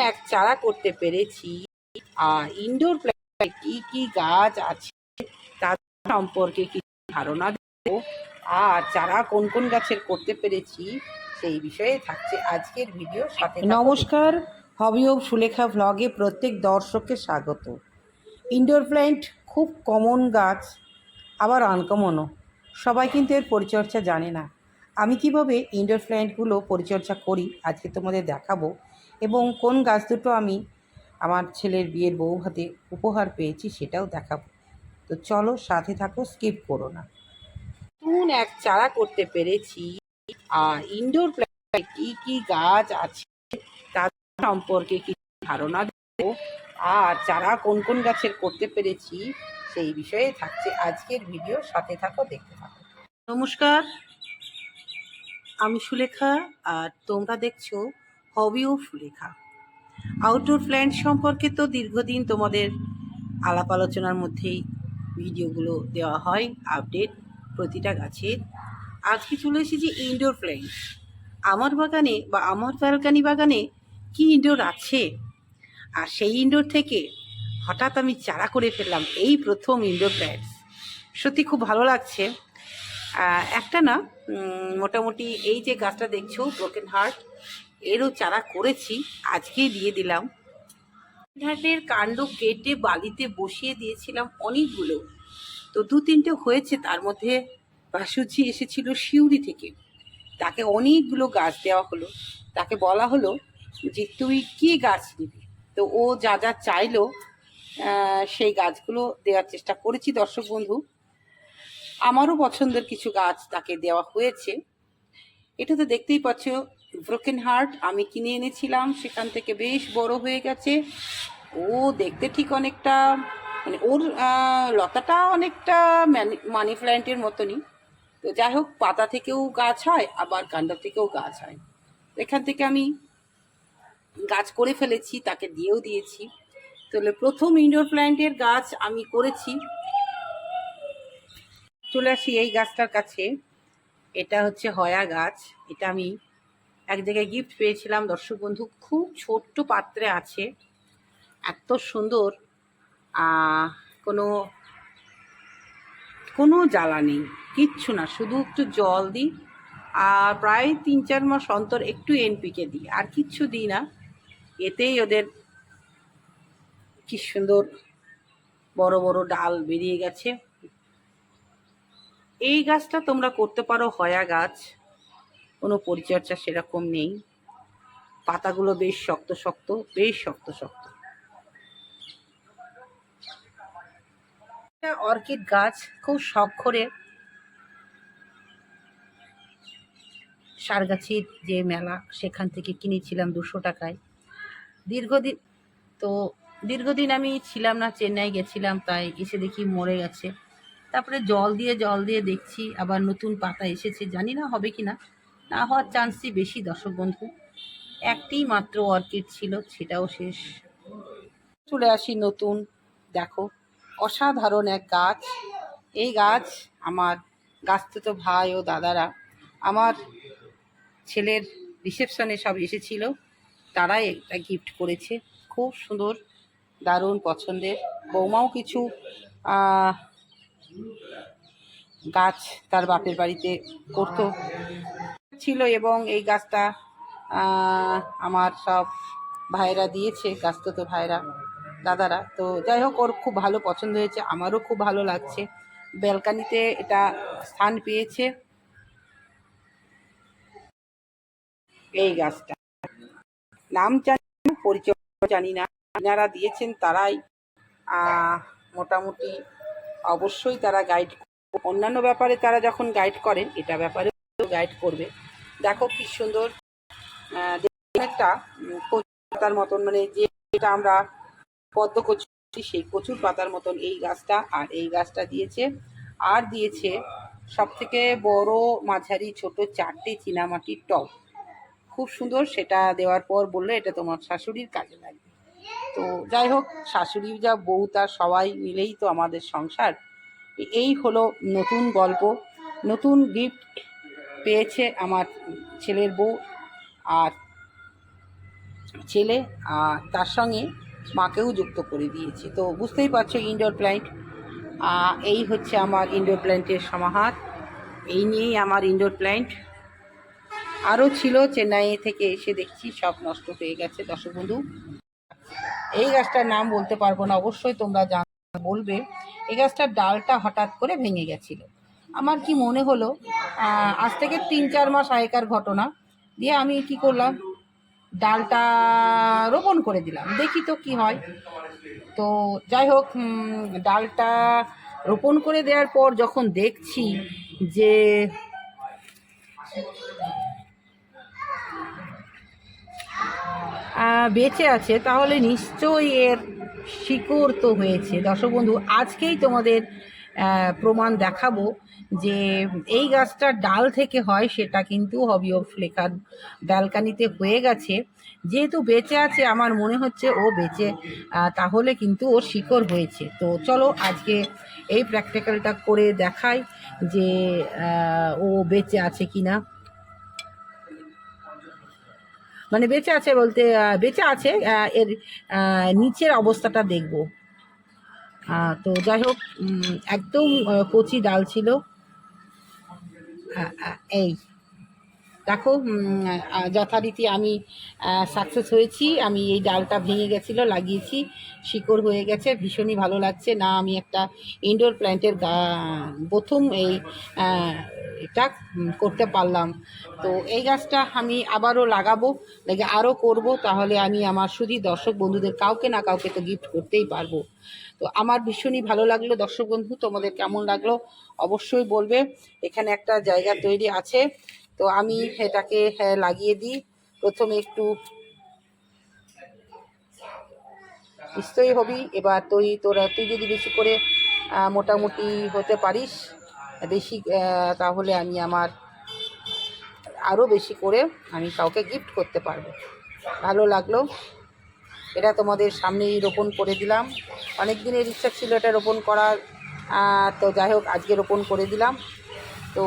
এক চারা করতে পেরেছি। আর ইনডোর প্ল্যান্টে কি কি গাছ আছে তার সম্পর্কে কিছু ধারণা দেব, আর চারা কোন কোন গাছের করতে পেরেছি সেই বিষয়ে থাকছে আজকের ভিডিও। সাথে নমস্কার, হবি অফ সুলেখা ভ্লগে প্রত্যেক দর্শককে স্বাগত। ইনডোর প্ল্যান্ট খুব কমন গাছ, আবার আনকমনও। সবাই কিন্তু এর পরিচর্যা জানে না। আমি কিভাবে ইনডোর প্ল্যান্টগুলো পরিচর্যা করি আজকে তোমাদের দেখাবো, এবং কোন গাছ দুটো আমি আমার ছেলের বিয়ের বউ হাতে উপহার পেয়েছি সেটাও দেখাবো। তো চলো সাথে থাকো, স্কিপ করো না। নতুন এক চারা করতে পেরেছি। আর ইনডোর প্ল্যান্টে কি কি গাছ আছে তার সম্পর্কে কিছু ধারণা দেব, আর চারা কোন কোন গাছের করতে পেরেছি সেই বিষয়ে থাকছে আজকের ভিডিও। সাথে থাকো, দেখতে থাকো। নমস্কার, আমি সুলেখা, আর তোমরা দেখছো hobby of Sulekha. Outdoor plant সম্পর্কে তো দীর্ঘদিন তোমাদের আলাপ আলোচনার মধ্যেই ভিডিওগুলো দেওয়া হয়, আপডেট প্রতিটা গাছের। আজকে চলে এসেছি ইনডোর প্ল্যান্ট। আমার বাগানে বা আমার ব্যালকানি বাগানে কি ইনডোর আছে, আর সেই ইনডোর থেকে হঠাৎ আমি চারা করে ফেললাম এই প্রথম ইনডোর প্ল্যান্টস। সত্যি খুব ভালো লাগছে। একটা না, মোটামুটি এই যে গাছটা দেখছো ব্রোকেন হার্ট, এরও চারা করেছি, আজকেই দিয়ে দিলাম। হার্টের কাণ্ড কেটে বালিতে বসিয়ে দিয়েছিলাম অনেকগুলো, তো দু তিনটে হয়েছে। তার মধ্যে বাসুচি এসেছিল শিউরি থেকে, তাকে অনেকগুলো গাছ দেওয়া হলো। তাকে বলা হলো যে তুই কি গাছ নিবি, তো ও যা যা চাইলো সেই গাছগুলো দেওয়ার চেষ্টা করেছি। দর্শক বন্ধু, আমারও পছন্দের কিছু গাছ তাকে দেওয়া হয়েছে। এটা তো দেখতেই পাচ্ছ ব্রোকেন হার্ট আমি কিনে এনেছিলাম, সেখান থেকে বেশ বড় হয়ে গেছে। ও দেখতে ঠিক অনেকটা, মানে ওর লতাটা অনেকটা মানি প্ল্যান্টের মতনই। তো যাই হোক, পাতা থেকেও গাছ হয়, আবার কাণ্ড থেকেও গাছ হয়। এখান থেকে আমি গাছ করে ফেলেছি, তাকে দিয়েও দিয়েছি। তাহলে প্রথম ইনডোর প্ল্যান্টের গাছ আমি করেছি। চলে আসি এই গাছটার কাছে। এটা হচ্ছে হয়া গাছ। এটা আমি এক জায়গায় গিফট পেয়েছিলাম দর্শক বন্ধু। খুব ছোট্ট পাত্রে আছে, এত সুন্দর। কোনো কোনো জ্বালা নেই, কিচ্ছু না, শুধু একটু জল দিই, আর প্রায় 3-4 মাস অন্তর একটু এনপিকে দিই, আর কিচ্ছু দিই না। এতেই ওদের কি সুন্দর বড় বড় ডাল বেরিয়ে গেছে। এই গাছটা তোমরা করতে পারো, হয়া গাছ। কোনো পরিচর্যা সেরকম নেই, পাতাগুলো বেশ শক্ত শক্ত, বেশ শক্ত শক্ত। অর্কিড গাছ খুব শখ করে সারগাছির যে মেলা সেখান থেকে কিনেছিলাম 200 টাকায়। দীর্ঘদিন আমি ছিলাম না, চেন্নাই গেছিলাম, তাই এসে দেখি মরে গেছে। তারপরে জল দিয়ে দেখছি আবার নতুন পাতা এসেছে, জানি না হবে কি না, না হওয়ার চান্সই বেশি দর্শক বন্ধু। একটি মাত্র অর্কিড ছিল, সেটাও শেষ। চলে আসি নতুন, দেখো অসাধারণ এক গাছ। এই গাছ আমার গাছতো ভাই ও দাদারা আমার ছেলের রিসেপশনে সব এসেছিল, তারাই একটা গিফট করেছে। খুব সুন্দর, দারুণ পছন্দের। বৌমাও কিছু গাছ তার বাপের বাড়িতে করতো ছিল, এবং এই গাছটা আমার সব ভাইরা দিয়েছে, গাছতো ভাইরা দাদারা। তো যাই হোক, ওর খুব ভালো পছন্দ হয়েছে, আমারও খুব ভালো লাগছে। ব্যালকানিতে এটা স্থান পেয়েছে। এই গাছটা নাম জানি না, পরিচয় জানি না, যারা দিয়েছেন তারাই মোটামুটি অবশ্যই তারা গাইড, অন্যান্য ব্যাপারে তারা যখন গাইড করেন, এটা ব্যাপারে গাইড করবে। দেখো কি সুন্দর, একটা কচুর পাতার মতন, মানে যেটা আমরা পদ্ম কচু, সেই কচুর পাতার মতন এই গাছটা। আর এই গাছটা দিয়েছে, আর দিয়েছে সব থেকে বড় মাঝারি ছোট 4টে চীনামাটির টব। খুব সুন্দর। সেটা দেওয়ার পর বললে এটা তোমার শাশুড়ির কাজে লাগবে। তো যাই হোক, শাশুড়ি যা বউ তার সবাই মিলেই তো আমাদের সংসার। এই হলো নতুন গল্প, নতুন গিফট পেয়েছে আমার ছেলের বউ। আর ছেলে, আর তার সঙ্গে মাকেও যুক্ত করে দিয়েছে। তো বুঝতেই পারছো ইনডোর প্ল্যান্ট। এই হচ্ছে আমার ইনডোর প্ল্যান্টের সমাহার। এই নিয়েই আমার ইনডোর প্ল্যান্ট। আরও ছিল, চেন্নাই থেকে এসে দেখছি সব নষ্ট হয়ে গেছে দর্শক বন্ধু। এই গাছটার নাম বলতে পারবো না, অবশ্যই তোমরা বলবে। এই গাছটার ডালটা হঠাৎ করে ভেঙে গেছিল। আমার কি মনে হলো, আজ থেকে 3-4 মাস আগেকার ঘটনা, দিয়ে আমি কি করলাম, ডালটা রোপণ করে দিলাম, দেখি তো কি হয়। তো যাই হোক, ডালটা রোপণ করে দেওয়ার পর যখন দেখছি যে বেঁচে আছে, তাহলে নিশ্চয়ই এর শিকড় তো হয়েছে। দর্শক বন্ধু, আজকেই তোমাদের প্রমাণ দেখাবো যে এই গাছটার ডাল থেকে হয়, সেটা কিন্তু হবি অফ লেখার ব্যালকানিতে হয়ে গেছে। যেহেতু বেঁচে আছে, আমার মনে হচ্ছে ও বেঁচে, তাহলে কিন্তু ওর শিকড় হয়েছে। তো চলো আজকে এই প্র্যাকটিক্যালটা করে দেখাই যে ও বেঁচে আছে কি না। মানে বেঁচে আছে বলতে, বেঁচে আছে, এর নিচের অবস্থাটা দেখব। তো যাই হোক, একদম কচি ডাল ছিল। এই দেখো, যথারীতি আমি সাকসেস হয়েছি। আমি এই ডালটা ভেঙে গেছিলো, লাগিয়েছি, শিকড় হয়ে গেছে, ভীষণই ভালো লাগছে। না, আমি একটা ইনডোর প্ল্যান্টের প্রথম এটা করতে পারলাম। তো এই গাছটা আমি আবারও লাগাবো, আরও করব, তাহলে আমি আমার শুধু দর্শক বন্ধুদের কাউকে না কাউকে তো গিফট করতেই পারবো। তো আমার ভীষণই ভালো লাগলো দর্শক বন্ধু, তোমাদের কেমন লাগলো অবশ্যই বলবে। এখানে একটা জায়গা তৈরি আছে, তো আমি এটাকে লাগিয়ে দিই। প্রথমে একটু নিশ্চয়ই হবি। এবার তুই যদি বেশি করে মোটামুটি হতে পারিস বেশি, তাহলে আমি আমার আরও বেশি করে আমি কাউকে গিফট করতে পারবো। ভালো লাগলো, এটা তোমাদের সামনেই রোপণ করে দিলাম। অনেক দিনের ইচ্ছা ছিল এটা রোপণ করার, তো যাই হোক আজকে রোপণ করে দিলাম। তো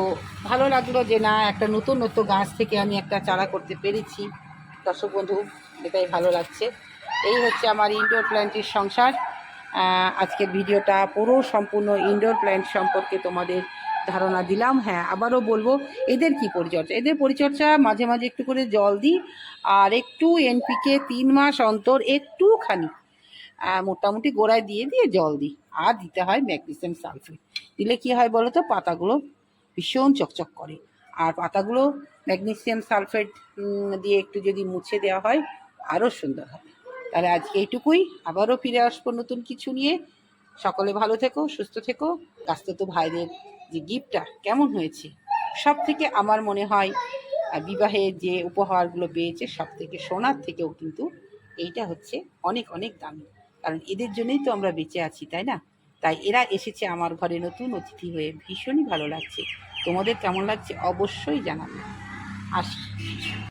ভালো লাগলো যে না, একটা নতুন গাছ থেকে আমি একটা চারা করতে পেরেছি দর্শক বন্ধু, এটাই ভালো লাগছে। এই হচ্ছে আমার ইনডোর প্ল্যান্টের সংসার। আজকের ভিডিওটা পুরো সম্পূর্ণ ইনডোর প্ল্যান্ট সম্পর্কে তোমাদের ধারণা দিলাম। হ্যাঁ, আবারও বলবো, এদের কি পরিচর্যা, এদের পরিচর্যা মাঝে মাঝে একটু করে জল দিই, আর একটু এনপিকে 3 মাস অন্তর একটুখানি মোটামুটি গোড়ায় দিয়ে জল দিই। আর দিতে হয় ম্যাগনেসিয়াম সালফেট। দিলে কি হয় বলো তো, পাতাগুলো ভীষণ চকচক করে। আর পাতাগুলো ম্যাগনেসিয়াম সালফেট দিয়ে একটু যদি মুছে দেওয়া হয়, আরও সুন্দর হবে। তাহলে আজকে এইটুকুই, আবারও ফিরে আসবো নতুন কিছু নিয়ে। সকলে ভালো থেকো, সুস্থ থেকো। কাস্তেতো ভাইদের যে গিফটটা কেমন হয়েছে, সব থেকে আমার মনে হয় বিবাহে যে উপহারগুলো পেয়েছে, সব থেকে সোনার থেকেও কিন্তু এইটা হচ্ছে অনেক অনেক দামি। কারণ এদের জন্যই তো আমরা বেঁচে আছি, তাই না? তাই এরা এসেছে আমার ঘরে নতুন অতিথি হয়ে, ভীষণই ভালো লাগছে। তোমাদের কেমন লাগছে অবশ্যই জানাবে। আসি।